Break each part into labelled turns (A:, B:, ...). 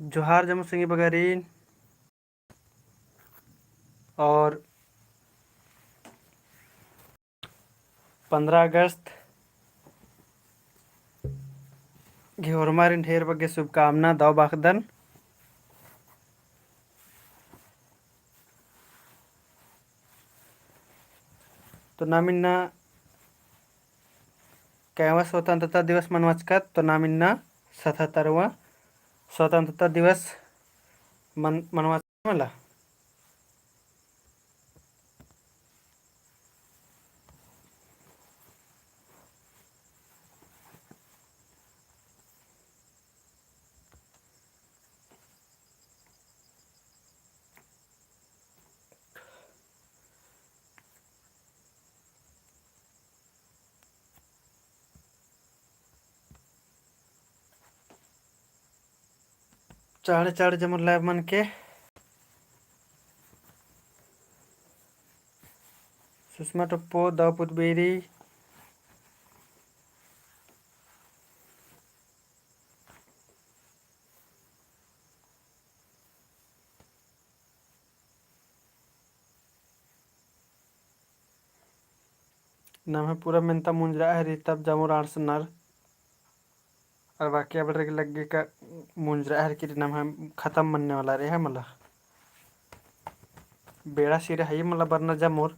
A: जोहार जमुन सिंगी बगारीन और 15 अगस्त घेवरमारिन ढेर बगे शुभकामना दाव बाखदन। तो नामिन्ना कैवा स्वतंत्रता दिवस मनवाचकत तो नामिन्ना 77वां स्वतंत्रता दिवस मनवाच मला। चाड़ चाड़ जमुन लाइव मन के सुषमा टप्पो दाव पुतबेरी नाम है पूरा मेनता मुंजरा है तब जामो राणसनर और बाकी अब लगे का मुंजरा है कि नाम है खत्म मनने वाला रे है मला बेड़ा सिरे है मला बरना जामोर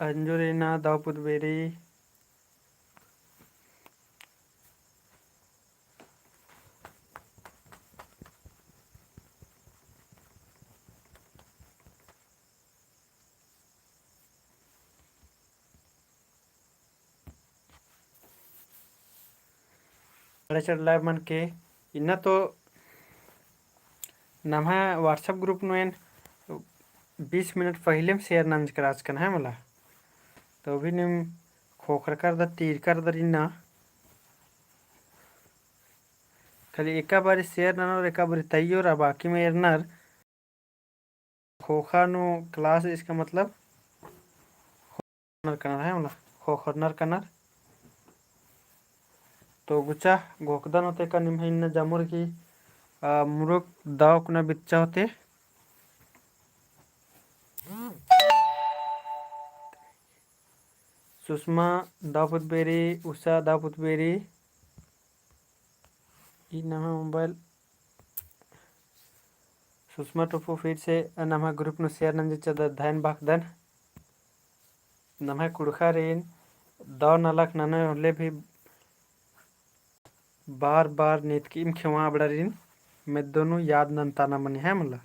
A: अंजुरीना दाव पुतबेरी चढ़ लाइव मन के इन्ना तो नाम है व्हाट्सएप ग्रुप में 20 मिनट पहले में शेयर नंज कराज कन है मला तो भी निम खोखर कर द तीर कर दरीना खाली एका बारी शेयर ननर एका बारी तैयोर बाकी में एरनर खोखा नु क्लास इसका मतलब नर कनर है मला खोखर नर कनर तो गुचा गोकदन होते का निम्न जामुर की मुरुक दाव कुना बिच्चा होते सुषमा दाव पुतबेरी उषा दाव पुतबेरी नाम है मोबाइल सुषमा टोपो फिर से नाम है ग्रुप नु शेयर नंजी चद धान बाखदन नाम है कुड़खा रेन दाव नलक नने होले भी बार बार नीत की खेवा बड़ा रिन मैं दोनों याद नंताना मनी है मला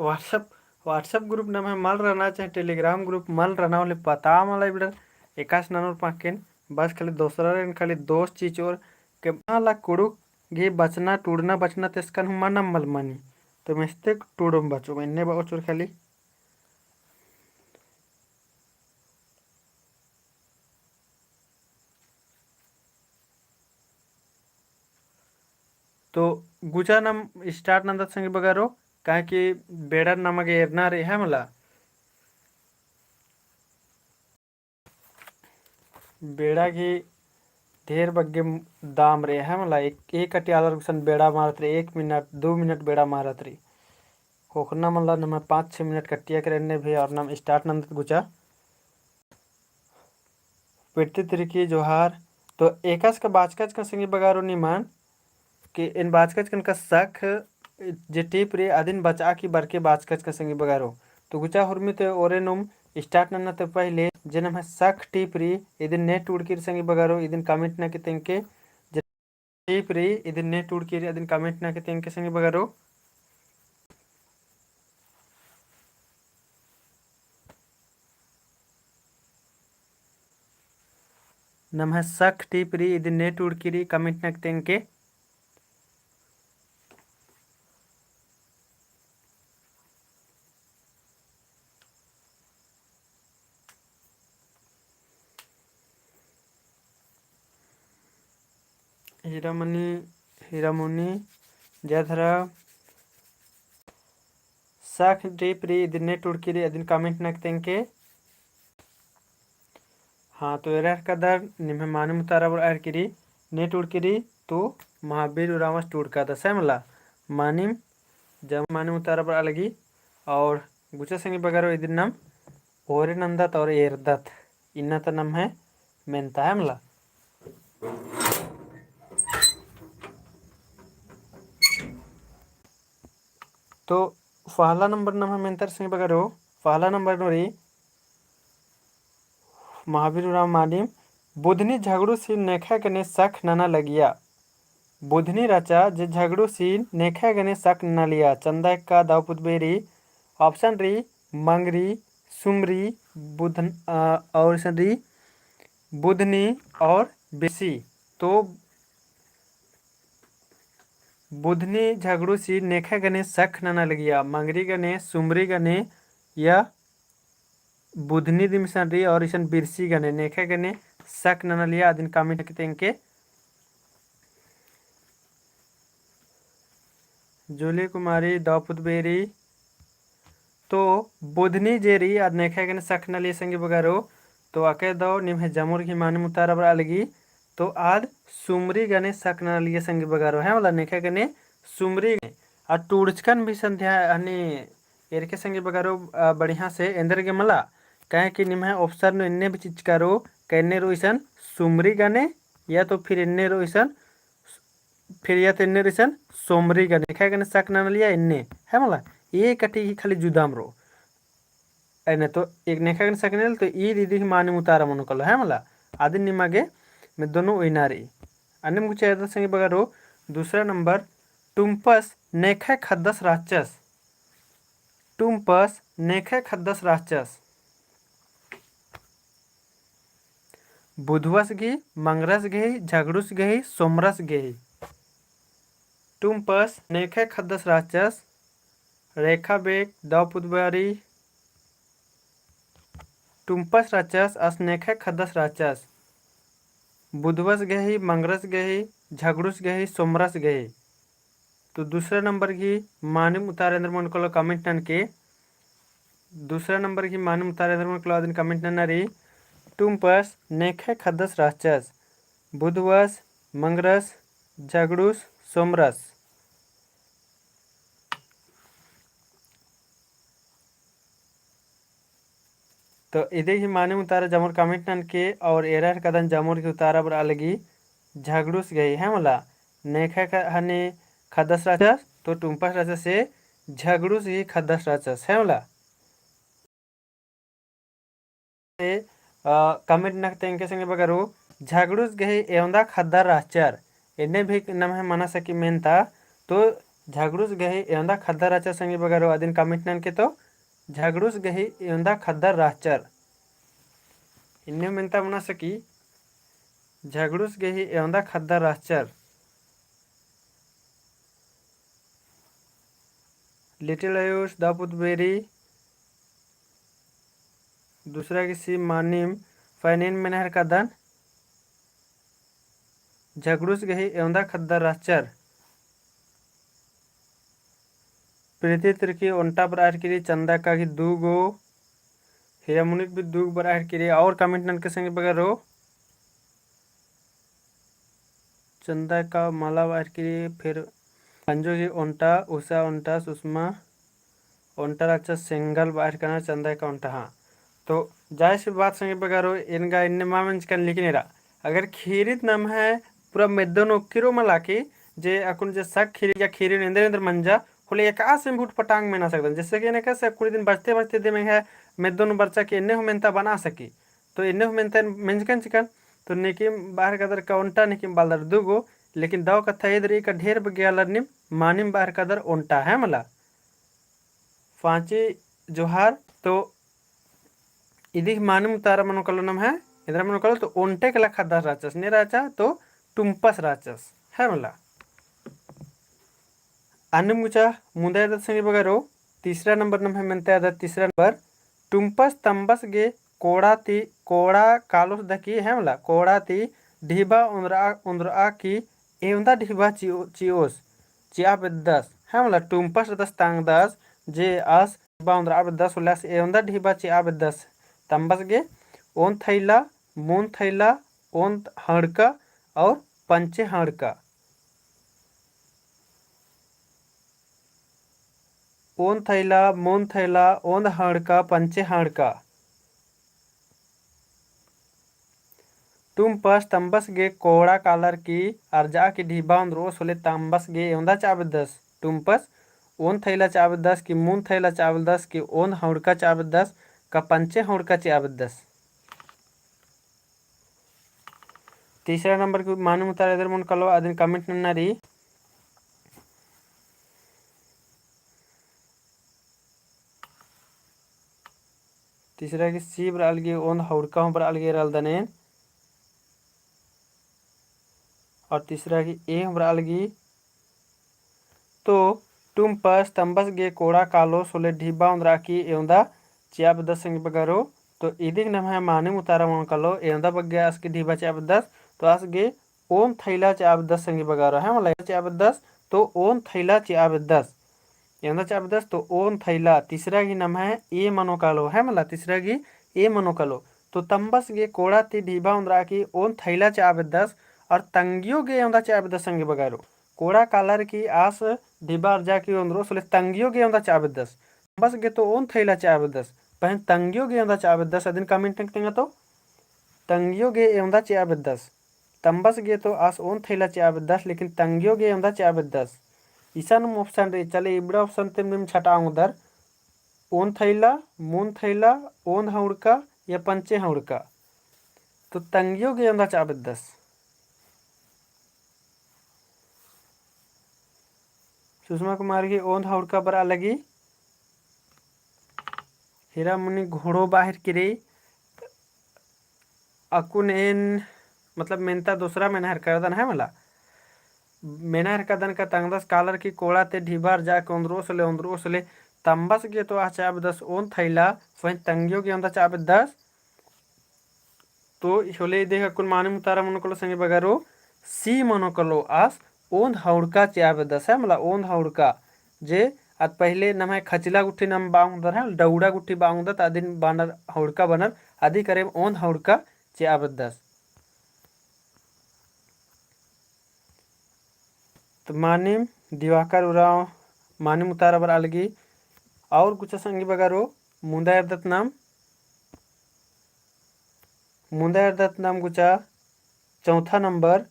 A: व्हाट्सएप ग्रुप नाम है मल रहना चाहे टेलीग्राम ग्रुप मल रहना वाले पता मला इबड़ एकाश ननोर पाकेन बस खाली दूसरा रेन खाली दोस्त चीज और के माला कुड़ुक घे बचना टूड़ना बचना तेस्कन हम मनम मल मनी तो मेस्ते टूडम बचो मैंने बचोर खाली तो गुचा नम स्टार्ट नंदत संगे बगारो काहे कि बेड़ा नमगे एरना रे है मला बेड़ा की ढेर बग्गे दाम रे है मला एक अटियालर गुसन बेड़ा मारत रे 1 मिनट 2 मिनट बेड़ा मारत रे खोखना मला नम 5-6 मिनट कटिया करने भी और नम स्टार्ट नंदत गुचा पिटती तरीके जोहार तो एकास का बाचकाच का संगे बगारो निमान कि इन बाचकच कन का सख जे टिप रे अदिन बचा की बरके बाचकच का संगे बगारो तो गुचा हुरमी ते ओरे नुम स्टार्ट नन्ना ते पहले जनम है सख टिप री इदिन नेट उड़कीर संगे बगारो इदिन कमेंट ना के तेंके टिप री इदिन नेट उड़कीर इदिन कमेंट ना के तेंके संगे बगारो नम है सख टिप री इदिन नेट उड़कीरी कमेंट ना के तेंके हीरामणि हीरामुनि जयधर साख टीप री ಇದನ್ನೇ ಟುಡ್ಕಿರಿ ಅದನ್ನ ಕಾಮೆಂಟ್ ನಾಕ್ತೆಂಕೆ हाँ तो एरर कदर निम्हे माने मुतारा बर एर किरी ने टुडकिरी तो महावीर उरामस टुडका द सेमला मानिम जब माने मुतारा बर अलगी और गुचा संगी बगारो इदिन नाम ओरे नंदत और एरदत इन्ना त नाम है मेंता है मला। तो पहला नंबर नाम है मेंतर संगी बगारो पहला नंबर नोरी महावीर राम मानिम बुधनी झगड़ू सी नेखा गने सख नाना लगिया बुधनी राचा जे झगड़ू सी नेखा गने सख नाना लिया चंदा का दावपुत बेरी ऑप्शन री मंगरी सुमरी बुधन और री बुधनी और बेसी। तो बुधनी झगड़ू सी नेखा गने सख नाना लगिया मंगरी गने सुमरी गने या बुधनी दिमिशन री और इसन बिरसी गने नेखा गने सक नना लिया आदिन कामेंट करते इनके जूली कुमारी दावपुत बेरी तो बुधनी जेरी आद नेखा गने सक न लिया संगे बगारो तो आके दो निम्हे जमुर की माने मुतारा बर अलगी तो आद सुमरी गने सक न लिया संगे बगारो है वाला नेखा गने सुमरी आ टूड़चकन भी संध्या हनी एरके संगे बगारो बढ़िया से एंदर के मला कहे कि निम्हे ऑप्शन नो इन्ने भी चीज करो कहने रोइसन सुमरी गाने या तो फिर इन्ने रोइसन फिर या तो इन्ने रोइसन सोमरी गाने खाए गाने सक ना लिया इन्ने है मला ये कटी ही खाली जुदाम रो एने तो एक नेखा गाने सकने तो ई दीदी माने मुतारा मनो कलो है मला आदिन निमागे में दोनों ओइनारी अन्य मुझे ऐसा संगे बगारो दूसरा नंबर टुम्पस नेखा खद्दस राक्षस टुम्पस नेखा खद्दस राक्षस बुधवस गई मंगरस गई झगड़ुस गई सोमरस गई टुम्पस नेखे खद्दस राक्षस रेखा बेग दावपुतबारी टुम्पस राक्षस अस नेखे खद्दस राक्षस बुधवस गई मंगरस गई झगड़ुस गई सोमरस गई। तो दूसरा नंबर की मानिम उतारेंद्र मन को कमेंट नन के दूसरा नंबर की मानिम उतारेंद्र मन को दिन कमेंट नन री टुम्पस नेखे खद्दस राक्षस बुधवस मंगरस झगड़ुस सोमरस। तो इधे ही माने उतारा जमुर कमेंट नन के और एरर कदन जमुर की उतारा बर अलगी झगड़ुस गई है मला नेखे हने खद्दस राक्षस तो टुम्पस राक्षस से झगड़ुस ही खद्दस राक्षस है मला कमेंट नखते इनके संगे बगरो झगड़ुस गही एवंदा खद्दर राचर इन्हें भी नाम है मना सकी मेन था तो झगड़ुस गही एवंदा खद्दर राचर संगे बगरो आदिन कमेंट नन के तो झगड़ुस गही एवंदा खद्दर राचर इन्हें मेनता मना सकी झगड़ुस गही एवंदा खद्दर राचर। लिटिल आयुष दापुत बेरी दूसरा किसी मानिम फाइनेन मेनहर का दन झगड़ुस गही एवंदा खद्दर राचर प्रीति तिरकी ओंटा पर आर किरी चंदा का की दूगो हीरामुनिक भी दूग पर आर किरी और कमेंट नन के संगे बगैर रो चंदा का माला बाहर किरी फिर अंजो की ओंटा उषा ओंटा सुषमा ओंटा राचा सिंगल बाहर करना चंदा का ओंटा हाँ। तो जाय से बात संगे बगारो इनका इन्ने मामन चिकन लिखने रहा अगर खीरित नाम है पूरा मेदनो किरो मला के जे अकुन जे सक खीरी या खीरी इंदर इंदर मंजा होले एक आस में फुट पटांग में ना सकता जैसे कि इन्हें कैसे कुछ दिन बचते बचते दे में है मेदनो बच्चा के इन्ने मेंता बना सकी तो इन्ने मेंता मेंजकन चिकन तो नेकी बाहर कदर का ओंटा नेकी बालदर दुगो लेकिन दाव कथा इधर एक ढेर बगियालर निम मानिम बाहर कदर ओंटा है मला फांची जोहार। तो इधर मानिम तारा मनो कलो नाम है इधर मनो कलो तो ओंटे के लखा दस राचस ने राचा तो टुम्पस राचस है मला अन्य मुचा मुंदा याद संगे बगारो तीसरा नंबर नम है मनते याद तीसरा नंबर टुम्पस तंबस गे कोड़ा कालोस दकी है मला कोड़ा ती ढीबा उंदरा की एवंदा ढिबा चिओस चिया बेदस है मला टुम्पस दस तांग दस जे आस बाउंद्रा बेदस उल्लास एवंदा ढिबा चिया बेदस तंबस गे ओन थैला मून थैला ओन हड़का और पंचे हड़का ओन थैला मून थैला ओन हड़का पंचे हड़का तुम पस तंबस गे कोड़ा कालर की अर्जा की ढीबा रोस होले तंबस गे एवंदा चावल दस तुम पस ओन थैला चावल दस की मून थैला चावल दस की ओन हौड़का चावल दस का पंचे हौड़का चावल दस। तीसरा नंबर की मानु मुतार इधर मन कलो अदिन कमेंट नन्नारी तीसरा की सी बर अलगी ओन हौड़का बर अलगी रल दने और तीसरा की ए बर अलगी तो तुम पस तंबस गे कोड़ा कालो सोले ढीबा उन राखी एवंदा चिया बदस संग बगारो तो इदिक नम है माने मुतारा मन कलो एवंदा बग्गे आस की ढीबा चिया बदस तो आस गे ओन थैला चिया बदस संग बगारो है मला चिया बदस तो ओन थैला चिया बदस एवंदा चिया बदस तो ओन थैला तीसरा की नम है ए मनो कालो है मला तीसरा की ए मनो कालो तो तंबस गे कोड़ा ती ढीबा उन राखी ओन थैला चिया बदस और तंगियो गे एवंदा चिया बदस संग बगारो कोड़ा कालर की आस डिबार जाकी ओंद्रो सोले तंगियो गे ओंदा चाबदस बस गे तो ओन थैला चाबदस पहन तंगियो गे ओंदा चाबदस अदिन कमेंट तेंगा तो तंगियो गे ओंदा चाबदस तंबस गे तो आस ओन थैला चाबदस लेकिन तंगियो गे ओंदा चाबदस ईसान ऑप्शन रे चले इबड़ा ऑप्शन तेम छटाऊं उधर ओन थैला मून थैला ओन हौड़का या पंचे हौड़का तो तंगियो गे ओंदा चाबदस सुषमा कुमार की ओंध हौड़का बरा लगी हीरा मुनि घोड़ो बाहर किरे अकुन एन मतलब मेनता दूसरा मेनहर करदन है मला मेनहर कदन का तंगदस कालर की कोड़ा ते ढीबार जा के ओंद्रोसले तंबस गे तो आ चाब दस ओन थैला वहीं तंगियो के अंदर चाब दस तो होले देख अकुन माने मुतारा मनोकलो संगे बगारो सी मनोकलो आस ओंध हौड़का चाब दस है मला ओंध हौड़का जे आज पहले नम है खचला गुट्ठी नम बाउंदर है डौड़ा गुट्ठी बाउंदत आदिन बानर हौड़का बनर आदि करे ओंध हौड़का चाब दस तो मानिम दिवाकर उराव मानिम उतारा बर अलगी और कुछ संगी बगारो मुंदा दत्त नाम गुचा चौथा नंबर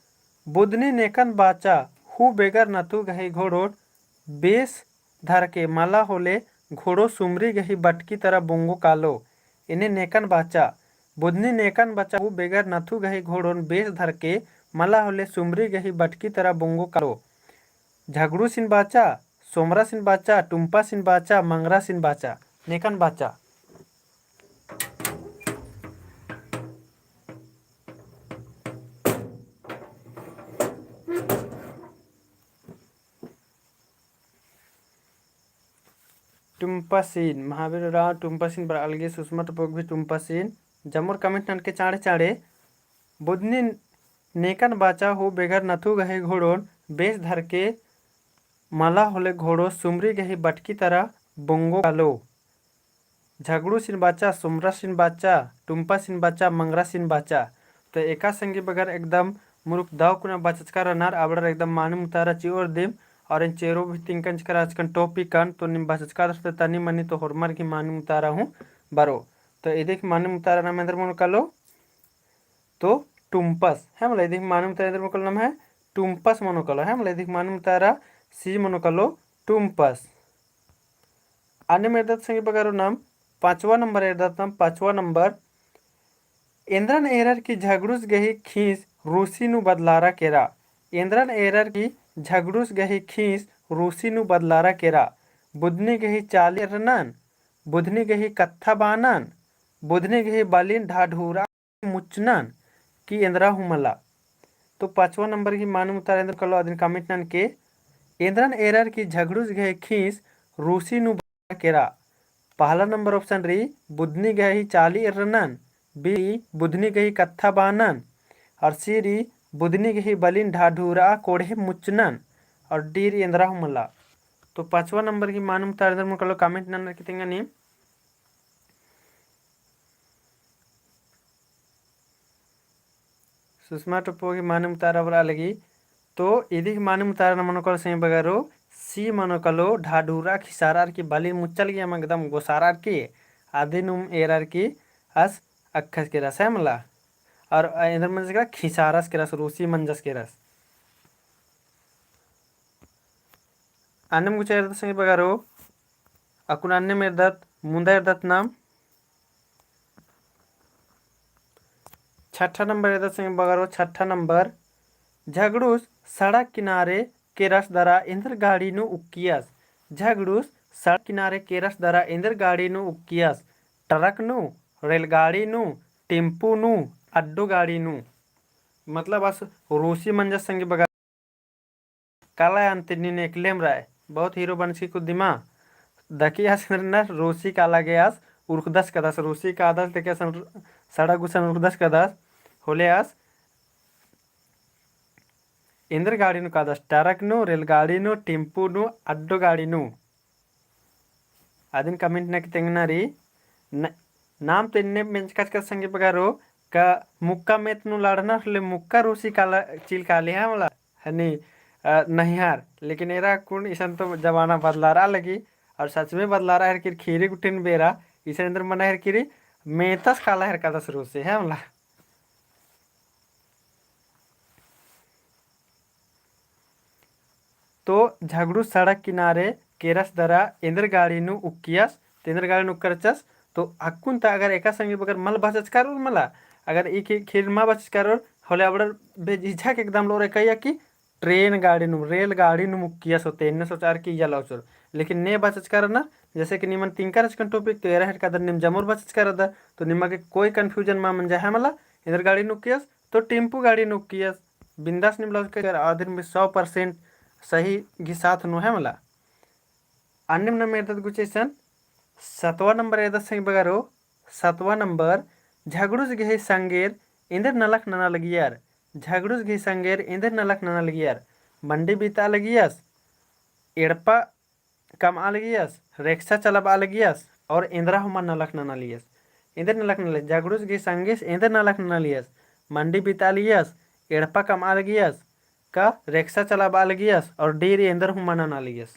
A: बुधनी नेकन बाचा हु बेगर नतु गही घोड़ो बेस धर के माला होले घोड़ो सुमरी गही बटकी तरह बोंगो कालो इन्हें नेकन बाचा बुधनी नेकन बचा हु बेगर नथु गही घोड़ो बेस धर के माला होले सुमरी गही बटकी तरह बोंगो कालो झगड़ू सिन बाचा सोमरा सिन बाचा टुम्पा सिन बाचा मंगरा सिन बाचा नेकन बाचा टुम्पासीन महावीर राव टुम्पासीन बर अलगे सुषमा टपोक भी टुम्पासीन जमोर कमेंट नन के चाड़े चाड़े बुधनी नेकन बाचा हो बेगर नथु गहे घोड़ोन बेस धर के माला होले घोड़ो सुमरी गही बटकी तरह बोंगो कालो झगड़ू सिन बाचा सुमरा सिन बाचा टुम्पा सिन बाचा मंगरा सिन बाचा तो एका संगी बगर एकदम मुरुक दाव कुना बचचका रनार आबड़र एकदम माने मुतारा चिओर देम और इन चेरो भी तिंकन चकर आजकन टॉपिक कन तो निम बचचका रस्ते तनी मनी तो होरमर की माने मुतारा हूँ बरो तो ये देख माने मुतारा नाम अंदर मन कलो तो टुम्पस है मतलब देख माने मुतारा अंदर मन कलो नाम है टुम्पस मनो कलो है मतलब देख माने मुतारा सी मनो कलो टुम्पस अन्य मेरदत संगी बगारो नाम पांचवा नंबर एरदत नाम पांचवा नंबर इंद्रन एरर की झगड़ूस गही खींच रूसी नु बदलारा केरा इंद्रन एरर की झगड़ूस गही खींच रूसी नु बदलारा केरा बुधनी गही चाली रनन बुधनी गही कत्था बानन बुधनी गही बालिन ढाढूरा मुचनन की इंद्रा हुमला तो पांचवा नंबर की मानव उतार इंद्र कलो अदिन कमेंट नन के इंद्रन एरर की झगड़ूस गही खींच रूसी नु बदलारा केरा पहला नंबर ऑप्शन री बुधनी गही चाली रनन बी बुधनी गही कत्था बानन और सी री बुधनी ही बलिन ढाढूरा कोढ़े मुचनन और डीर इंद्रा मला। तो 5वां नंबर की मानम तार मन कलो कमेंट नंबर कितने नी सुषमा टुप्पो की मानम तारा बरा लगी। तो इदी मानम तारा मन कलो सही बगारो सी मन कलो ढाढूरा खिसारार की बलिन मुच्चल गया एकदम गोसारार की आदि नुम एरार की अस अखस के रस है मला और इधर मन से खिसारस के रस रूसी मंजस के रस अन्य मुझे इधर संगे बगारो अकुन अन्य मेरे दत्त मुंदा दत्त नाम 6ठा नंबर इधर संगे बगारो 6ठा नंबर झगड़ूस सड़क किनारे के रस दरा इंदर गाड़ी नु उक्कियस। झगड़ूस सड़क किनारे के रस दरा इंदर गाड़ी नु उक्कियस ट्रक नु रेलगाड़ी नु टेम्पू नु अड्डो गाड़ी नु मतलब बस रूसी मंजस संगे बगा काला अंतनी ने क्लेम राय बहुत हीरो बनसी को दिमा दकियास न रूसी काला गयास उर्खदस कदास रूसी का आदस देखे सड़क गुसन उर्खदस कदास होलेयास इंदर गाड़ी नु कादस ट्रक नु रेलगाड़ी नु टेम्पू नु अड्डो गाड़ी नु अदिन कमेंट न कितेंगनारी नाम तो इन्ने मेंचकाच का संगे बगारो का मुक्का मेत नु लाड़ना ले मुक्का रूसी काला चिल काले है मला हनी नहीं हार लेकिन एरा कुन इसन तो जमाना बदला रहा लगी और सच में बदला रहा है कि खीरी गुटिन बेरा इसे अंदर मना है कि मेतस काला है का दस रूसी है मला। तो झगड़ू सड़क किनारे केरस दरा इंद्र गाड़ी नु उक्कियस इंद्र गाड़ी नु करचस तो हक्कुन ता अगर एका संगे बगर मल बचच करो मला अगर एक खीर मा बचच करो होले अबड़ बेझिझक एकदम लोरे कहिया कि ट्रेन गाड़ी नु रेल गाड़ी नु मुक्कियस होते इन्ने सोचार की या लौचर लेकिन ने बचच कर ना जैसे कि निमन तिंकर कन टॉपिक तो एरा हेड का निम जमोर बचच कर दा तो निमा के कोई कंफ्यूजन मा मन जाए मला इंद्र गाड़ी नु कियस तो टेम्पू गाड़ी नु कियस बिंदास निम लौच कर आधर में 100% सही गी साथ नु है मला। अन्य न मेरे गुचेसन 7वां नंबर एदा संग बगारो 7वां नंबर झगड़ूस गे संगेर इंदर नलक नना लगियार झगड़ूस गे संगेर इंदर नलक नना लगियार मंडी बीता लगियस एड़पा कम आ लगियस रिक्शा चलब आ लगियस और इंदिरा हुमा नलक नना लियस इंदर नलक नल झगड़ूस गे संगेस इंदर नलक नना लियस मंडी बीता लियस एड़पा कम आ लगियस का रिक्शा चलब आ लगियस और डेरी इंदर हुमा नना लियस।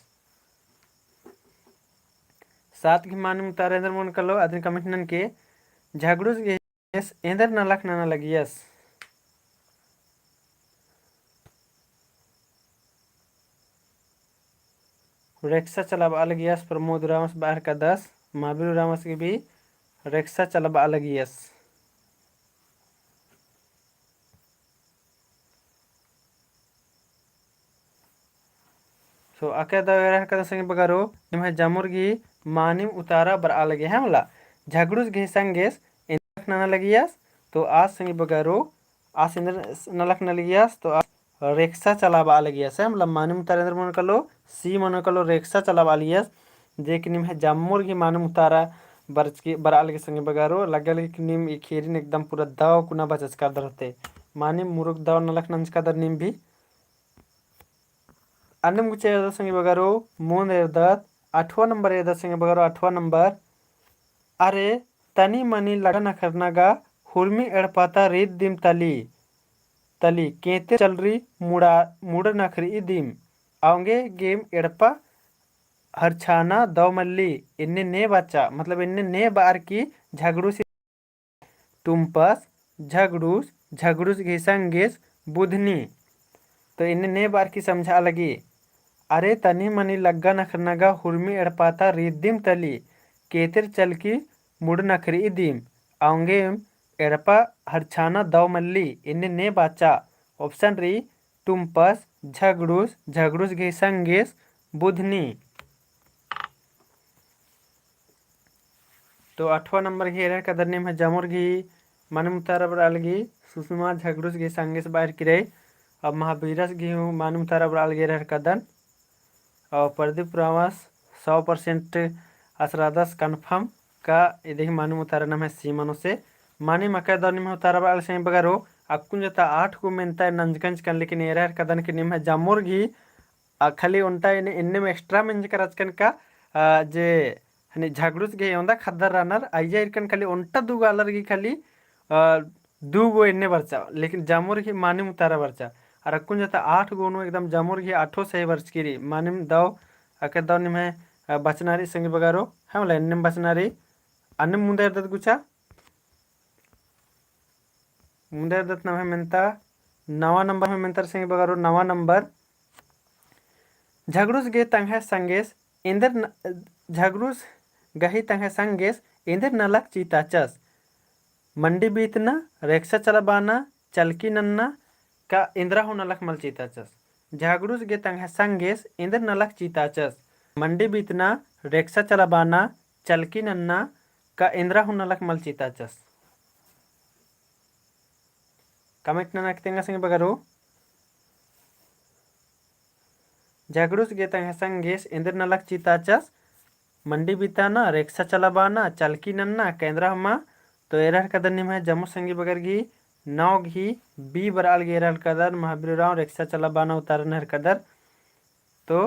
A: 7 की मान मुतार इंदर मन कलो अदन कमिटनन के झगड़ूस गे इंदर नलक नना लगियस रिक्शा चलब आ लगियस प्रमोद रामस बाहर का 10 महावीर रामस की भी रिक्शा चलब आ लगियस। सो आके दवेरा का संगे बगारो निम जामुर्गी मानिम उतारा बर आ लगे है मला झगड़ूस गे संगेस इंदर नना लगियस तो आज संगे बगारो आज इंदर नलक न लगियस तो आज रिक्शा चलाबा आ लगियस है मतलब मानिम उतारा इंदर मन कलो सी मन कलो रिक्शा चलाबा लियस जे कि निम जामुर्गी मानिम उतारा बरच की बर आ लगे संगे बगारो लगल कि निम खीरिन एकदम पूरा दाव कुना बचच का दरते मानिम मुरुक दाव नलक नंच का दर निम भी अन्य मुझे संगे बगारो मून दत्त 8वां नंबर संगे बगारो 8वां नंबर अरे तनी मनी लगन खरनागा हुर्मी एड़पाता रीत दिम तली तली केते चल रही मुड़ा मुड़ नखरी दिम आओगे गेम एड़पा हरछाना दो मल्ली इन्ने ने बच्चा मतलब इन्ने ने बार की झगड़ूस टुम्पस झगड़ूस झगड़ूस घिसंगेस बुधनी तो इन्ने ने बार की समझा लगी अरे तनी मनी लग्गा नखरनगा हुर्मी एड़पाता रिद्दिम तली केतिर चल की मुड़ नखरी दिम आऊंगे एड़पा हरछाना दव मल्ली इन्ने ने बाचा ऑप्शन री टुम्पस झगड़ूस झगड़ूस घे संगेस बुधनी। तो 8वां नंबर घेर कदर नेम है जमुर घी मन मुतारा बराल घी सुषमा झगड़ूस घे संगेस बाहर की रही अब महावीरस घी मान मुतारा बराल घेर कदन और प्रदीप रावस 100% असरादस कन्फर्म का ये देखिए मानू उतारा नाम है सी मनो से मानी मका दौर में उतारा बाल से बगारो अक्कुन जता 8 को मेंता नंजकंज कन लेकिन एरर कदन के निम है जामुर घी खाली उंटा इन्ने में एक्स्ट्रा मेंज करच कन का जे हनी झागड़ूस गे ओंदा खद्दर रनर आइजा इरकन खाली उंटा दुगो अलर गी खाली दुगो इन्ने बरचा लेकिन जामुर घी मानिम उतारा बरचा और अक्कुन जता 8 गोनो एकदम जामुर घी 8 सही वर्ष की मानिम दाव अके दाव निम है बचनारी संगी बगारो है मला इन्ने बचनारी अन्नम मुंदे दत गुचा मुंदे दत नम है मेंता नवा नंबर में मेंतर संगी बगारो नवा नंबर झगड़ूस गे तंगे संगेस इंदर झगड़ूस गही तंगे संगेस इंदर नलक चीताचस मंडी बीतना रेक्सा चलबाना चलकी नन्ना का इंद्रा हो नलक मल चीताचस झगड़ूस गे तंगे संगेस इंदर नलक चीताचस मंडी बीतना रेक्सा चलबाना चलकी नन्ना का इंद्रा हो नलक मल चीताचस कमेंट ननक तेंगा संगे बगारो झगड़ूस गे तंगे संगेस इंदर नलक चीताचस मंडी बिताना रेक्सा चलाबाना चलकी नन्ना केंद्रा हमा तो एरर कदर निम है जम्मू संगी बगर गी नौ घी बी बराल गे एरर कदर महावीर राव रेक्सा चलाबाना उतारन हर कदर तो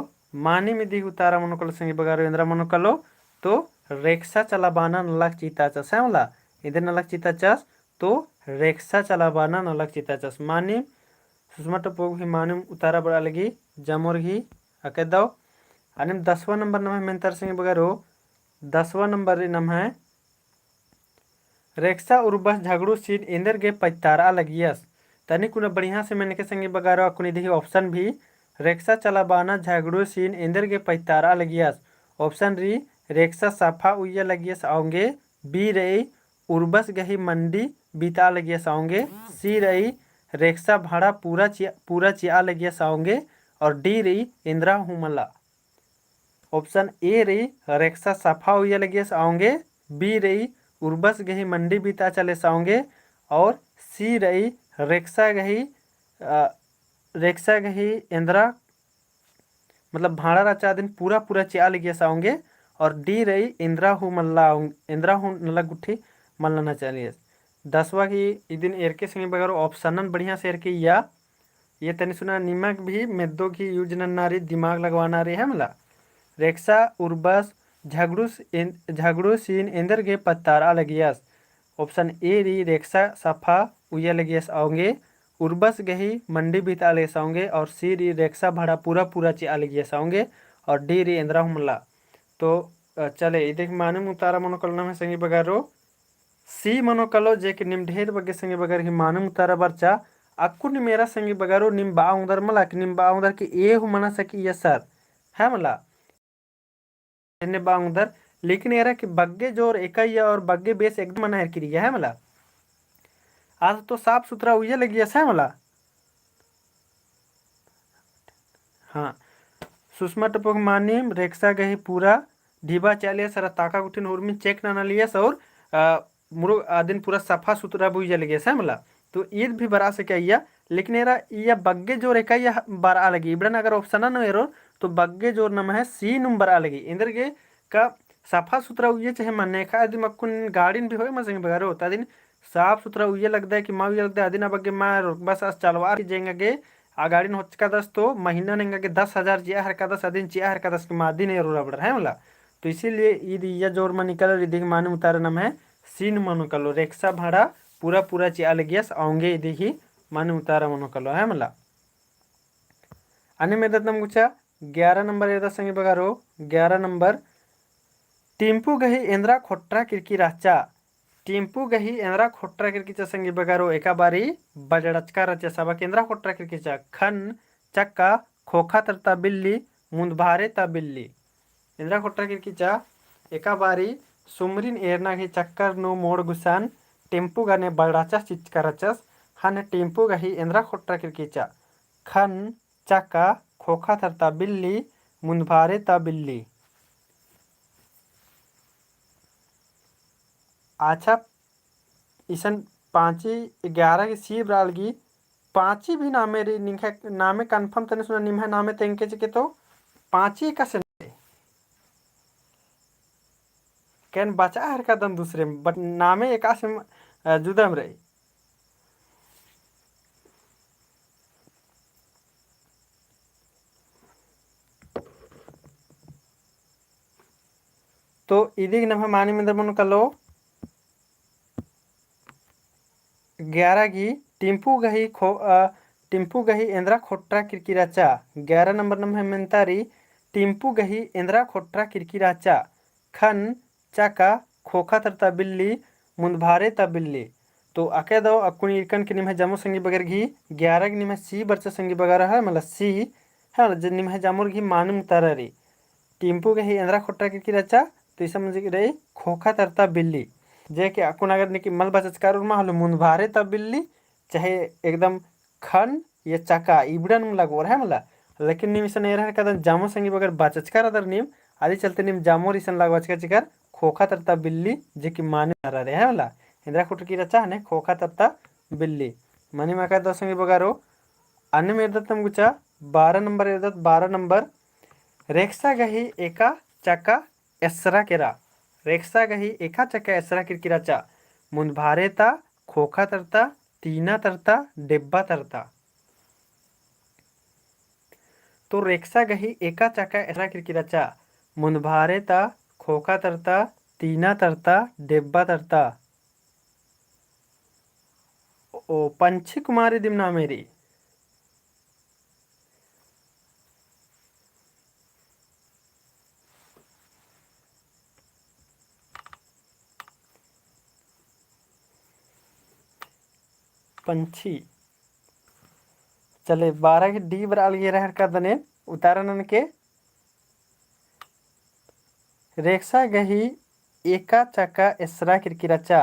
A: मानी में दी उतारा मनोकल संगी बगारो इंद्रा मनोकलो तो रेक्सा चलाबाना नलक चीताचस है मला इधर नलक चीताचस तो रेक्सा चलाबाना नलक चीताचस मानी सुषमा टपोग ही मानी उतारा बड़ा लगी जमोर ही अके दो आणि 10वां नंबर नम है मेंतर संगे बगारो 10वां नंबर नम है रेक्सा उर्बस झगड़ू सीन इंदर गे पैतारा लगियस तनी कुना बढ़िया से मैंने के संगे बगारो कुनी देखी ऑप्शन भी रेक्सा चलाबाना झगड़ू सीन इंदर गे पैतारा लगियस ऑप्शन री रेक्सा साफा उइया लगियस आऊंगे बी रही उर्बस गही मंडी बीता लगियस आऊंगे सी रही रेक्सा भाड़ा पूरा चिया लगियस आऊंगे और डी रही इंदिरा हुमला ऑप्शन ए रही रेक्सा सफा हुई लगे आऊंगे बी रही उर्बस गही मंडी बीता चले साऊंगे और सी रही रेक्सा गही इंदिरा मतलब भाड़ा रचा दिन पूरा पूरा चिया लगे साऊंगे और डी रही इंदिरा हु मल्ला इंदिरा हु नला गुट्ठी मल्ला न चलिए 10वां की दिन एर के संगे बगैर ऑप्शन बढ़िया से एर के या ये तनी सुना निमक भी मेदो की यूज नारी दिमाग लगवाना रही है मला रेक्सा उर्बस झगड़ू सीन इंदर गे पत्तारा लगियस ऑप्शन ए री रेक्सा सफा उया लगियस आऊंगे उर्बस गही मंडी बीता ले साऊंगे और सी री रेक्सा भाड़ा पूरा पूरा चिया लगियस आऊंगे और डी री इंदिरा हमला तो चले देख मानम उतारा मनोकलना में संगी बगारो सी मनोकलो जे के निम ढेर बगे संगी बगर ही मानम उतारा बरचा अक्कु नि मेरा संगी बगारो निम बाउंदर मला कि निम बाउंदर की ए हु मना सकी यसर है मला ने बाउंदर लेकिन एरा कि बग्गे जोर इकाई और बग्गे बेस एकदम मना है किरिया है मला आज तो साफ सुथरा हुई लगी है मला हाँ सुषमा टपक मानिम रेक्सा गही पूरा ढीबा चालिए सर ताका गुठिन उर्मी चेक ना लियस और मुरु आदिन पूरा सफा सुथरा बुझा लगी है मला तो ईद भी बरा से क्या लेकिन एरा या बग्गे जोर इकाई बरा लगी इबड़न अगर ऑप्शन न एरो तो बग्गे जोर नम है सी नंबर आ लगी इंदर के का सफा सुथरा हुई चाहे मन्ने खा दिन मक्कुन गाड़ीन भी हो मजे बगारो होता दिन साफ सुथरा हुई लगता है कि माँ लगता है दिन बग्गे माँ बस चलवा जेंगे आ गाड़ी हो का दस तो महीना नेंगे के 10,000 चिया हर का 10 दिन चिया हर का 10 के मादी नहीं रो रबड़ है मला तो इसीलिए ईद या जोर में निकल ईद माने उतारे नम है सीन मनो कलो रेक्सा भाड़ा पूरा पूरा चिया लगियस आऊंगे ईद ही माने उतारा मनो कलो है मला आणि मेदत नम गुचा 11 नंबर ये संगे बगारो 11 नंबर टिम्पू गही इंद्रा खोट्रा किरकी राचा टिम्पू गही इंद्रा खोट्रा किरकीचा संगे बगारो एका बारी बजड़चका रचा सबा इंद्रा खोट्रा किरकीचा खन चक्का खोखा तरता बिल्ली मुंदभारे ता बिल्ली इंद्रा खोट्रा किरकीचा एका बारी सुमरिन एरना घी चक्कर नो मोड़ गुसान टेम्पू गाने बड़ाचा चिचका रचस हन टेम्पू गही इंद्रा खोट्रा किरकीचा खन चक्का खोखा थरता बिल्ली मुंदभारे ता बिल्ली अच्छा ईसन 5-11 की सी ब्रालगी 5 भी नामे रे निखे नामे कंफर्म तने सुना निम्हा नामे तेंके के तो 5 का से कैन बचा हर का दम दूसरे बट नामे एका से जुदम रही तो इदिग नम्हे मानी मिंदर मनु कलो 11 गी टिंपू गही एंद्रा खोट्रा किरकिराचा 11 नंबर नम्हे मेंतारी टिंपू गही एंद्रा खोट्रा किरकिराचा खन चाका खोखा तरता बिल्ली मुंदभारे ता बिल्ली। तो आके दो अकुनी इरकन के निम्हे जामो संगी बगर घी 11 के निम्हे सी बरचा संगी बगर है मतलब सी है जे निम्हे जामुर घी मानुम तारारी टिंपू गही एंद्रा खोट्रा किरकिराचा तो इसा मुझे रही खोखा तरता बिल्ली जे के अकुन अगर निकी मल बचच कारुर मा हलो मुंदभारे ता बिल्ली चाहे एकदम खन या चाका इबड़न में लगोर है मला लेकिन निम इसन एरहर कदन जामो संगी बगर बचचकार अदर निम आदि चलते निम जामो रिसन लगवाच का चिकर खोखा तरता बिल्ली जे की माने नरा रे है मला इंद्रा खुट की रचा ने खोखा तरता बिल्ली मनी मका दो संगी बगारो अन्य में दत्तम गुचा 12 नंबर एदत 12 नंबर रेक्सा गही एका चक्का एसरा केरा रेक्सा गही एका चक्का एसरा किरकिराचा मुंदभारे ता खोखा तरता तीना तरता डेब्बा तरता। तो रेक्सा गही एका चाका एसरा किरकिराचा मुंदभारे ता खोखा तरता तीना तरता डेब्बा तरता। ओ पंछी कुमारी दिमना मेरी पंछी चले 12 के डी बराल ये रहर का दने उतारन के रेक्सा गही एका चक्का एसरा किरकिराचा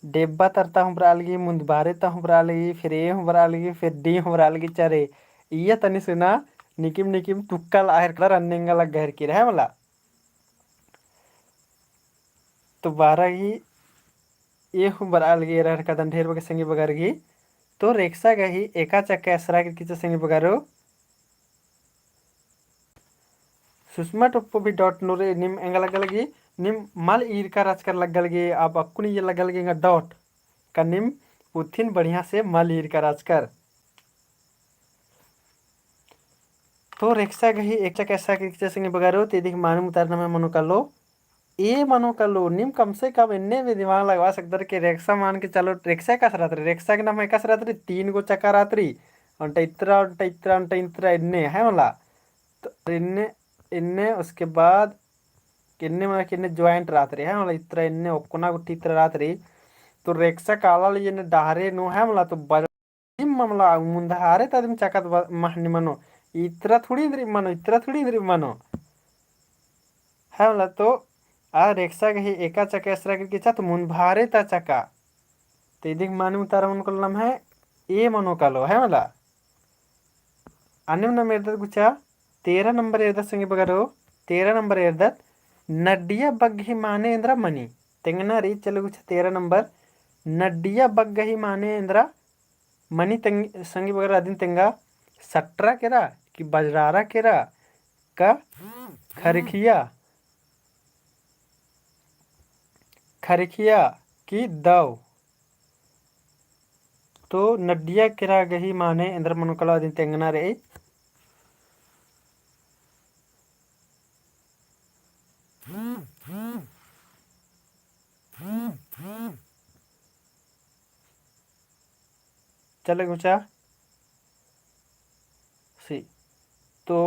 A: डेब्बा तरता हूँ बरालगी मुंदबारे ता हूँ बरालगी फिर ए हूँ बरालगी फिर डी हूँ बरालगी चरे इया तनी सुना निकिम निकिम तुक्कल आहर कलर अन्नेंगा लग गहर की रहे मला। तो 12 ही ये हूँ बरालगी रहर का दन ढेर बगे संगी बगरगी तो रेक्सा गही एका चक्का एसरा किरकिचा संगी बगारो सुषमा टप्पो भी डॉट नूरे निम एंगा लगलगी निम मल ईर का राजकर लगलगी अब अक्कुनी ये लगलगी डॉट का निम पुथिन बढ़िया से मल ईर का राजकर। तो रेक्सा गही एक चक ऐसा किरकिचा संगी बगारो ते दिख मानू उतारना में मनो कर लो ए मनो कर लो निम कम से कम इन्ने भी दिमाग लगवा सकते कि रेक्सा मान के चलो रेक्सा का रात्रि रेक्सा के नाम है का रात्रि 3 गो चक्का रात्रि अंटा इतरा अंटा इतरा अंटा इतरा इन्ने है मला। तो इन्ने इन्ने उसके बाद किन्ने मतलब किन्ने ज्वाइंट रात्रि है मतलब इतरा इन्ने ओकुना गुट्टी इतरा रात्रि तो रेक्सा काला लिए ने डाहरे नो है मतलब तो बजिम ममला मुंदारे तदिम चकत महनी मनो इतरा थोड़ी इंद्री मनो इतरा थोड़ी इंद्री मनो है मतलब तो आ रेक्सा गही एका चक्का एसरा करके चा तो मुंदारे ता चक्का तो इदिक मानू तारा मन कलम है ए मनो कालो है मतलब अन्य नंबर एरदत गुचा 13 नंबर एरदत संगे बगारो 13 नंबर एरदत नड्डिया बग्गी माने इंद्रा मनी तेंगना री चलो गुचा 13 नंबर नड्डिया बग्गी माने इंद्रा मनी संगी बगर अदिन तेंगा सट्रा केरा कि बजरारा केरा का खरखिया खरखिया की दव तो नड्डिया केरा गही माने इंद्र मनुकला अदिन तेंगना रे चले गुचा सी तो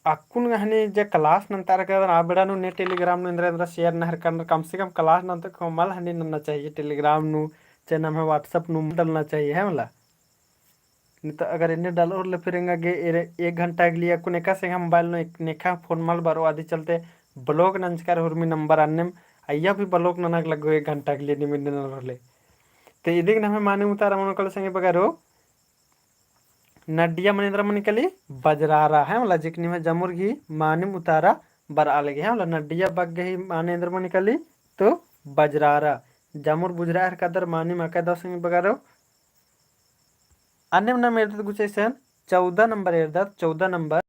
A: अक्कुन गहने जे क्लास नंतर कर आबेड़ा नु ने टेलीग्राम नु इंद्र शेयर नहर करना कम से कम क्लास नंतर कमल हनी नना चाहिए टेलीग्राम नु चैनल में व्हाट्सएप नु डालना चाहिए है मला नहीं तो अगर इन्हें डालो और फिरेंगा गे 1 घंटा के लिए अक्कुन एका से मोबाइल नु नेखा फोन मल बारो आदि चलते ब्लॉग नंचकार हुरमी नंबर अन्ने अय्या भी ब्लॉग ननक लगो 1 घंटा के लिए निमिन नले तो इदिक नमे माने उतारा मन कल संगे बगारो नड्डिया मनेन्द्र मनिकली बजरारा है मतलब जिकनी में जमुर घी मानिम उतारा बर आलगे है मतलब नड्डिया बग गई मानेन्द्र मनिकली तो बजरारा जमुर बुजरा कदर मानिम अका संगे बगारो अन्य नंबर एरदत गुचैसन 14 नंबर एरदत 14 नंबर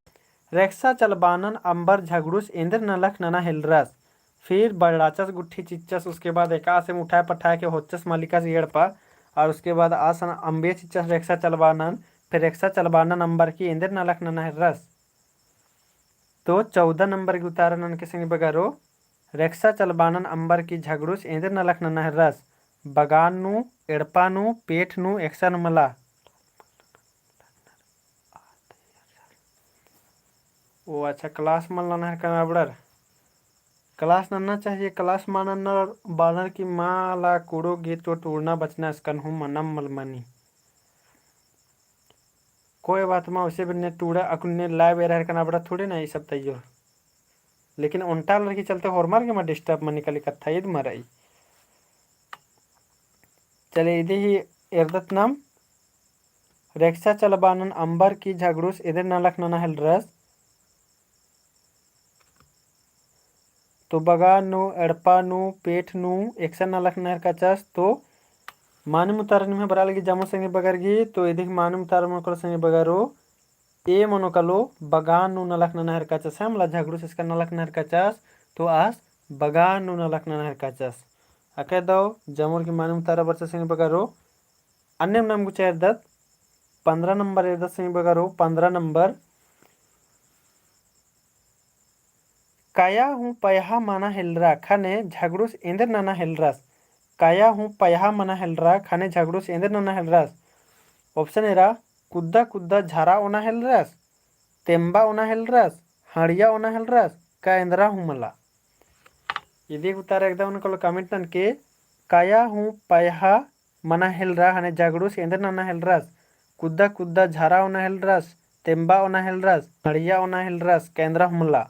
A: रेक्सा चलबानन अंबर झगड़ूस इंद्र नलख नना हिलरस फिर बड़ाचस गुट्ठी चिच्चस उसके बाद एका से उठाए पठाए के होचस मालिका से एड़पा और उसके बाद आसन अम्बे चिच्चस रेक्सा चलबानन फिर रेक्सा चलबानन अंबर की इंद्र नलख नना हिलरस तो 14 नंबर की उतारण अनके संगे बगारो रेक्सा चलबानन अंबर की झगड़ूस एंदर नलक नना रस बगानु एड़पानु पेठनु एक्सन मला। ओ अच्छा क्लास मन लाना है कनाबड़र क्लास नन्ना चाहिए क्लास मानन बानर की माला कूड़ोगे तो टूरना बचना स्कन हूँ मनम मलमनी कोई बात मा उसे बिन्ने टूड़ा अकुन्ने लाइव एरर कनाबड़ा थोड़े ना ये सब तैयो लेकिन उनटा लड़की चलते होरमार के मैं डिस्टर्ब मन निकली कथा ईद मराई चले इधे ही एरदत नाम रेक्सा चलबानन अंबर की झगड़ूस इधर नलक नना हल रस तो बगानु एड़पानु पेठनु एक्सन नलक नहर कचस तो मानम उतारन में बरा लगी जामो संगे बगरगी तो इधिक मानम उतार मन संगे बगारो ए मनोकलो बगानु नलक नहर कचस हम ला झगड़ूस इसका नलक नहर कचस तो आस बगानु नलक नहर कचस अके दो जमोर की मानम उतारा बरसा संगे बगारो अन्य नाम गुचा एरदत 15 नंबर एरदत संगे बगारो 15 नंबर काया हूँ पयहा माना हेलरा खाने झगड़ूस इंदर नाना हेलरास काया हूँ पयहा माना हेलरा खाने झगड़ूस इंदर नाना हेलरास ऑप्शन एरा कुद्दा कुद्दा झारा ओना हेलरास तेम्बा ओना हेलरास हाड़िया ओना हेलरास का इंदरा हूँ मला यदि उतार एकदम उनको कमेंट नन के काया हूँ पयहा मना हेलरा हने झगड़ूस इंदर नाना हेलरास कुद्दा कुद्दा झारा ओना हेलरास तेम्बा ओना हेलरास हाड़िया ओना हेलरास का इंदरा हूँ मला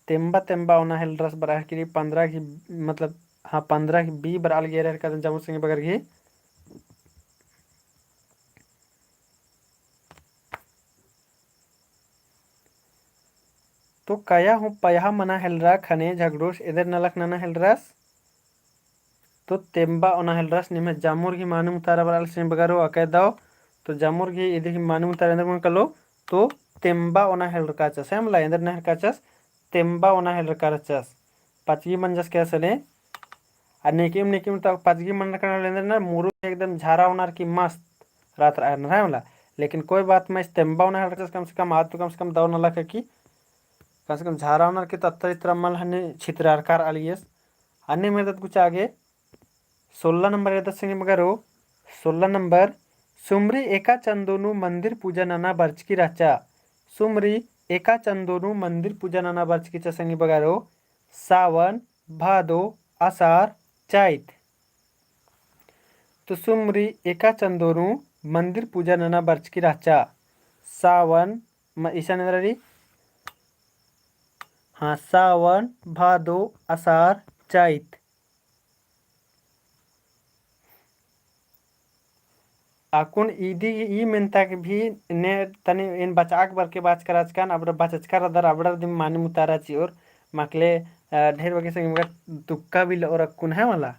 A: तेम्बा तेम्बा ओना हेलरास बरा की 15 की मतलब हाँ 15 की बी बराल गे रह कदम जामु संगे बगर की तो काया हूँ पयहा मना हेलरा खने झगड़ोस इधर नलक नना हेलरास तो तेम्बा ओना हेलरास निमे जामुर की मानम तारा बराल संगे बगरो अके दाओ तो जामुर की इधर की मानम तारा अंदर मन कलो तो तेम्बा ओना हेलर काचस हमला इंदर नहर काचस तेम्बा ओना हेलर काचस पाचगी मंजस क्या सले नेकिम नेकिम तो पाचगी मन करना लेंदर ना मुरु एकदम झारा होनार की मस्त रात रहा है मला लेकिन कोई बात मैं तेम्बा होना है कम से कम आज तो कम से कम दौ नला की कम से कम झारा होनार की तत्तर इतना मल हने छित्रारकार आलियस अन्य में दत कुछ आगे 16 नंबर दस संगे मगरो 16 नंबर सुमरी एका चंदोनु मंदिर पूजा नाना बर्च की राचा सुमरी एका चंदोनु मंदिर पूजा नाना बर्च की संगे बगारो सावन भादो आषाढ़ चाइत तो सुमरी एका चंदोरू मंदिर पूजा नना बर्च की राचा सावन ईशा नंदरी हाँ सावन भादो आषाढ़ चाइत आकुन ईदी ई मेंता के भी ने तने इन बचाक बर के बात कराच कान अब बचचका दर अबड़र दिन माने मुतारा ची और मकले ढेर वगे संग मगर तुक्का भी और अकुन है वाला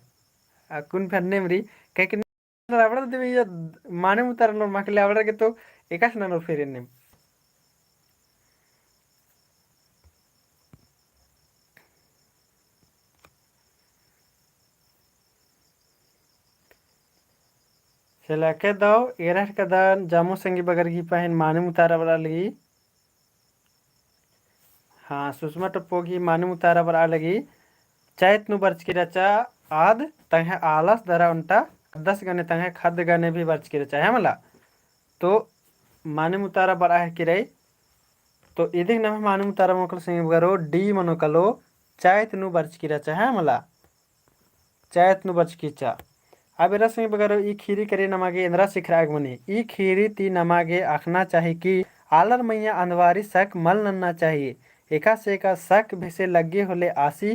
A: अकुन फन्ने मरी कह के अबड़र देवे ये माने मुतारा लो मकले अबड़र के तो एकाश ननो फेरे ने चला के दो एरह कदन जामो संगी बगर की पहन माने मुतारा बड़ा लगी हाँ सुषमा टप्पो की माने मुतारा बड़ा लगी चैत नु बर्च की रचा आद तंगे आलस दरा उनटा 10 गने तंगे खाद्य गने भी बर्च की रचा है मला तो माने मुतारा बड़ा है कि रही तो इधिक नमे माने मुतारा मोकल संग बगरो डी मनोकलो चैत नु बर्च की रचा है मला चैत नु बर्च की चा अब एरा संग बगरो ई खीरी करे नमागे इंद्रा सिखराग मने ई खीरी ती नमागे आखना चाहिए कि आलर मैया अंधवारी सक मल नन्ना चाहिए एका से एका सक भेसे लगे होले आसी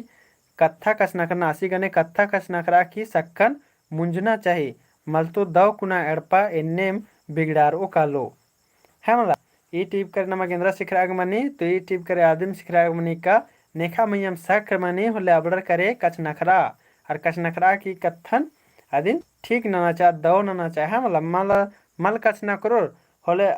A: कत्था कसनकना आसी गने कत्था कसनकरा की सक्कन मुंजना चाहिए मल तो दव कुना एड़पा एन्नेम बिगड़ार ओ कालो है मला ई टिप कर नमक इंद्रा सिखराग मनी तो ई टिप करे आदिम सिखराग मनी का नेखा मैयम सक मनी होले अबड़र करे कच नखरा और कच नखरा की कत्थन आदिन ठीक नना चाह दव नना चाह है मला मल मल कच न करो होले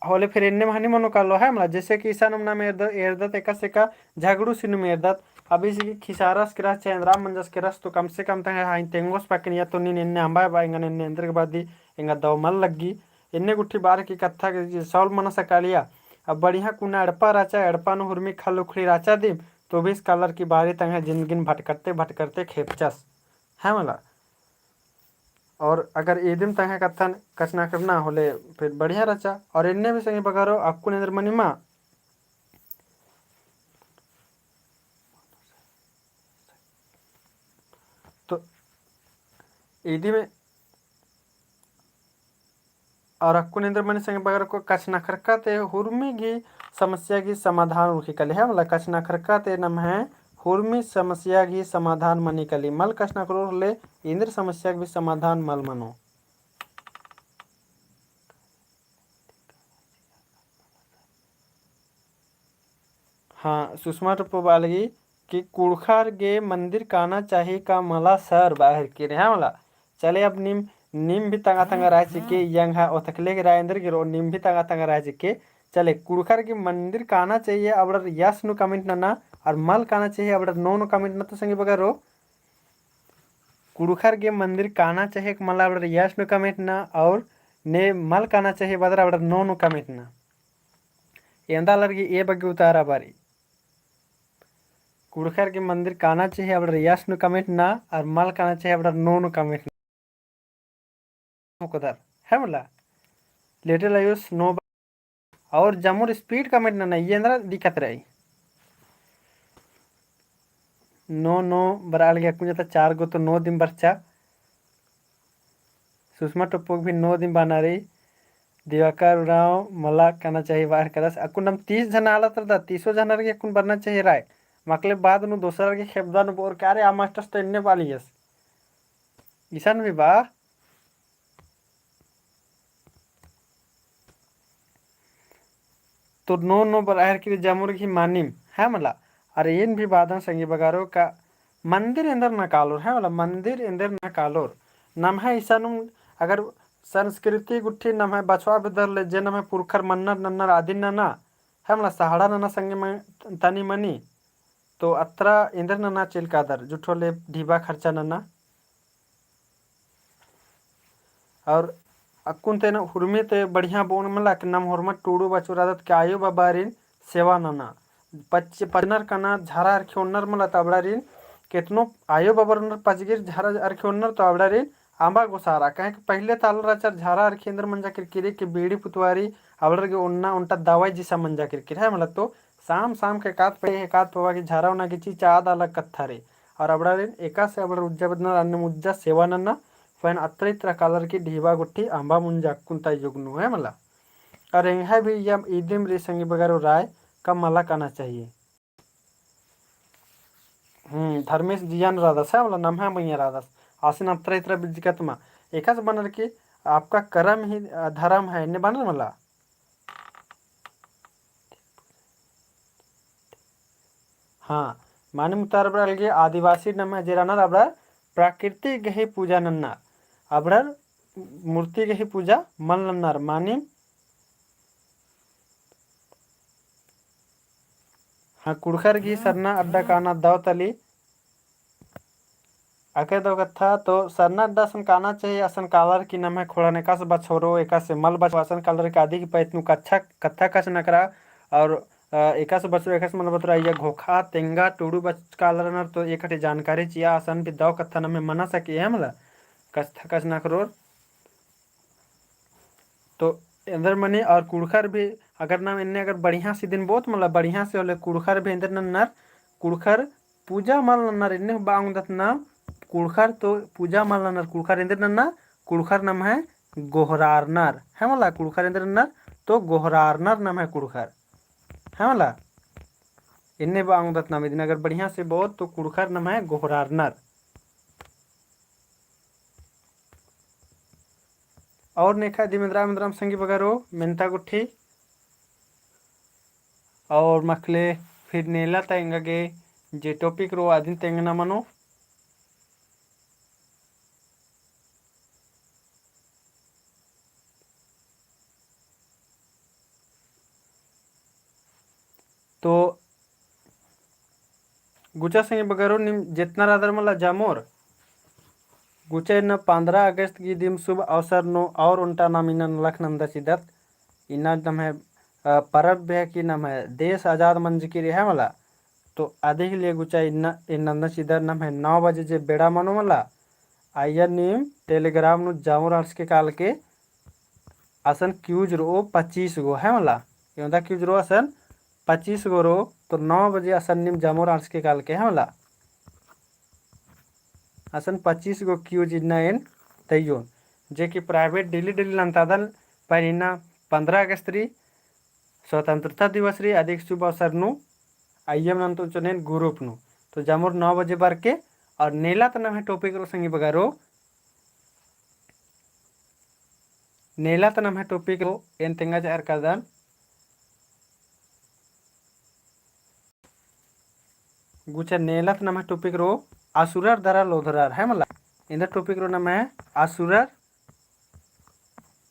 A: होले फिर इन्ने महानी मनो कालो है मला जैसे कि ईसा नमना में एरदत एका से का झगड़ू सिनु में एरदत अभी से खिसारस के रस चंद्रा मंजस के रस तो कम से कम तंग हाई तेंगोस पाकिन या तो नीन इन्ने अंबा बाएंगा इन्ने अंदर के बाद ही इंगा दव मल लगी इन्ने गुट्ठी बार की कत्था के सॉल्व मना सकालिया अब बढ़िया कुना अड़पा राचा अड़पा न हुरमी खल उखड़ी राचा दिम तो भी स्कॉलर की बारी तंग जिंदगी भटकते भटकते खेपचस है मला। और अगर एदिम तंग कथन कचना करना होले फिर बढ़िया रचा और इन्ने भी संगे बगारो आपको नजर मनीमा तो ईदी में और अक्कू निंद्र मनी संगे बगर को कचना खरका ते हुरमी की समस्या की समाधान उनकी कली है मतलब कचना खरका ते नम है हुरमी समस्या की समाधान मनी कली मल कचना करो ले इंद्र समस्या की समाधान मल मनो। हाँ सुषमा टप्पो बालगी कि कुड़खार गे मंदिर काना चाहिए का मला सर बाहर के रहा मला चले अब निम निम भी तंगा तंगा रह चिके यंग है ओतकले के रायंदर गिरो निम भी तंगा तंगा रह चिके चले कुड़खार के मंदिर काना चाहिए अब यस नु कमेंट ना और मल काना चाहिए अब नो नु कमेंट ना तो संगे बगैरो कुड़खार के मंदिर काना चाहिए मला अब यस नु कमेंट ना और ने मल काना चाहिए बदर अब नो नु कमेंट ना ಎಂದ ಅಲ್ಲರಿಗೆ ए ಬಗ್ಗೆ उतारा बारी कुड़खर के मंदिर काना चाहिए अब यस नु कमेंट ना और मल काना चाहिए अब नो नु कमेंट ना कोदर है मला लिटिल आयुस नो और जमुर स्पीड कमेंट ना ये अंदर दिक्कत रही नो नो बराल गया कुछ तो 4 गो तो 9 दिन बच्चा सुषमा टप्पो भी 9 दिन बना रही दिवाकर उराव मला कहना चाहिए बाहर करस अकुन हम 30 जन आला तर 30 जन के अकुन बनना चाहिए राय मकले बाद नु दोसर के खेबदान बोर कारे आ मास्टर्स तो इन्ने वाली यस ईशान भी बा तो नो नो बराहर की जमुर की मानिम है मला अरे इन भी बादन संगी बगारो का मंदिर अंदर न कालोर है मला मंदिर अंदर न कालोर नम है ईशानु अगर संस्कृति गुट्ठी नम है बछवा बिदर ले जे नम है पुरखर मन्नर नन्नर आदि नना है मला सहाड़ा नना संगे में तनी मनी तो अत्रा इंदर नना चिलकादर जुठो ले ढीबा खर्चा नना और अक्कुन तेन हुरमी ते बढ़िया बोन मला कि नम हुरमत टूडू बचुरादत के आयु बाबारिन सेवा नना पच्चे पनर कना झारा अर्ख्योनर मला तबड़ारिन केतनो आयु बाबर पचगिर झारा अर्ख्योनर तो अबड़ारिन आंबा गोसारा कहे कि पहले ताल राचर झारा अर्खेंद्र मंजा किरकिरी के बीड़ी पुतवारी अबड़र के उन्ना उनटा दवाई जिसा मंजा किरकिर है मतलब तो शाम शाम के कात पे कात पवा की झारा उना की चीज आद अलग कत्था रे और अबड़ारिन एका से अबड़ उज्जा बदना अन्य मुज्जा सेवा नन्ना फैन अत्रित्र कलर की ढीबा गुट्ठी आंबा मुंजा कुंता युगनु है मला और यहाँ भी यम ईदिम रे संगी बगैर राय कम मला करना चाहिए धर्मेश जियान राधस है मला नम है मैया राधस आसिन अत्रित्र बिजकतमा एकाच बनर की आपका कर्म ही धर्म है ने बनर मला हाँ माने मुतार बड़ा लगे आदिवासी नम है जेरानर अबड़ा प्राकृतिक गही पूजा नन्नार अबड़र मूर्ति गही पूजा मन नन्नार मानी हाँ कुड़खर की सरना अड्डा काना दावतली अके दो कथा तो सरना अड्डा सन काना चाहिए असन कालर की नम है खोड़ाने का से बछोरो एका से मल बच असन कालर के आदि की पैतनु कच्छा कथा कस नकरा और एका से बछोरो एका से मल बतरा या घोखा तेंगा टूडू बच कालर नर तो एक हटे जानकारी चिया असन भी दो कथा नम मना सके है मला कथा कस नकरो तो इंदर मनी और कुड़खर भी अगर नाम इन्ने अगर बढ़िया से दिन बहुत मतलब बढ़िया से होले कुड़खर भी इंदर नन्नर कुड़खर पूजा मल नन्नर इन्ने बांग दत नाम कुड़खर तो पूजा मल नन्नर कुड़खर इंदर नन्ना कुड़खर नाम है गोहरारनर है मला कुड़खर इंदर नन्नर तो गोहरारनर नाम है कुड़खर है मला इन्ने बांग दत नाम इधर अगर बढ़िया से बहुत तो कुड़खर नाम है गोहरारनर और नेखा दिमिंद्राम संगी बगारो मेंता गुट्ठी और मखले फिर नेला तेंगे जे टॉपिक रो आदिन तेंगना मनो तो गुचा संगे बगारो निम जितना रादर मला जामोर गुचे न 15 अगस्त की दिन शुभ अवसर नो और उनटा नाम इन लख नंदा सिदत इना दम है परब है कि नाम है देश आज़ाद मंच की है मला। तो आधे के लिए गुचा इन सीधर नाम है 9 बजे जे बेड़ा मनो मला आइया नीम टेलीग्राम नु जामुर आर्स के काल के असन क्यूज रो 25 गो है मला योंदा क्यूज रो असन 25 गो रो। तो 9 बजे असन नीम जामुर आर्स के काल के है मला असन 25 गो क्यूज इन्ना इन तैयो जे कि प्राइवेट डेली डेली लंतादन पर इन्ना 15 अगस्त री स्वतंत्रता दिवस री अधिक शुभ अवसर नु आइएम नंतो चुनेन ग्रुप नु। तो जामुर 9 बजे बार के और नेला तना है टॉपिक रो संगी बगारो नेला तना है टॉपिक रो एन तेंगा जार कादन गुचा नेला तना है टॉपिक रो आसुरार दरा लोधरार है मला इंदा टॉपिक रो नाम है आसुरार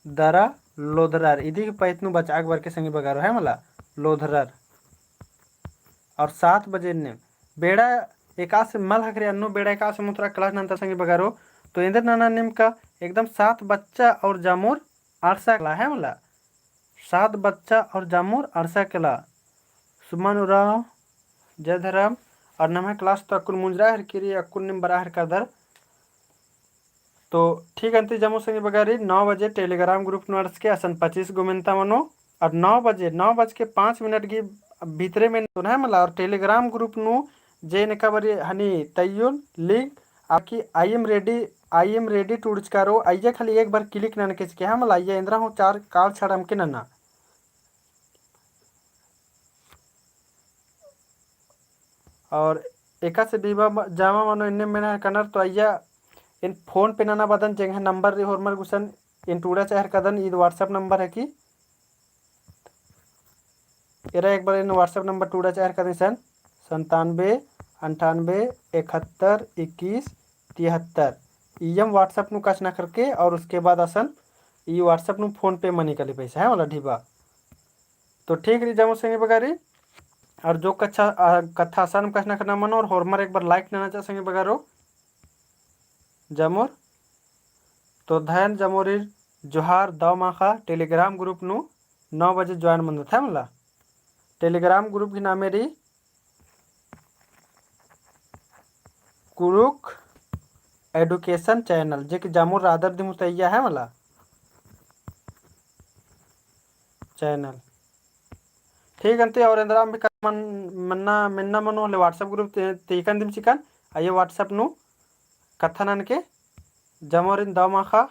A: दरा लोधरार इदी के पैतनु बचाक बार के संगी बगारो है मला लोधरार। और 7 बजे ने बेड़ा एकाश मल हकरे अन्नो बेड़ा एकाश मुत्रा क्लास नंतर संगी बगारो। तो इंदर नाना निम का एकदम 7 बच्चा और जामुर आरसा कला है मला 7 बच्चा और जामुर आरसा कला सुमन उराव जयधरम और नम है क्लास तो अकुल मुंजरा हर किरी अकुल निम बरा हर कादर। तो ठीक अंति जमो संगी बगारी 9 बजे टेलीग्राम ग्रुप नर्स के असन 25 गो मिनता मनो और 9:05 की भीतरे में तो है मला और टेलीग्राम ग्रुप नु जे नका बरी हनी तय्युन लिंक आकी आई एम रेडी टू उड़चकारो आइया खाली एक बार क्लिक ना के हम आइया इंद्रा हूँ 4 काल छड़म के ना। और एका से डीबा जामा मनो इन्ने मेना कनर तो आइया इन फोन पे नाना बदन जेंगे नंबर होरमर गुसन इन टूड़ा चाहर कदन ईद व्हाट्सएप नंबर है कि एरा एक बार इन व्हाट्सएप नंबर टूड़ा चाहर कदन सन 97 98 71 21 73 ईएम व्हाट्सएप नु कच ना करके और उसके बाद असन ई व्हाट्सएप नु फोन पे मनी कली पैसा है वाला ढीबा। तो ठीक रही जामो संगे बगारी और जो कथा आसान कच ना करना मनो और होरमर एक बार लाइक नाना चाह संगे बगारो जामुर। तो धैन जमोरी जोहार दाव माखा टेलीग्राम ग्रुप नु 9 बजे ज्वाइन मन था मला टेलीग्राम ग्रुप की नाम मेरी कुरुक एडुकेशन चैनल जे कि जामुर रादर दी मुतैया है मला चैनल ठीक अंते और इंद्राम भी मन मन्ना मिन्ना मनो ले व्हाट्सएप ग्रुप तीकन दिम चिकन आइए व्हाट्सएप नु कथनन के जमोरिन दाव माखा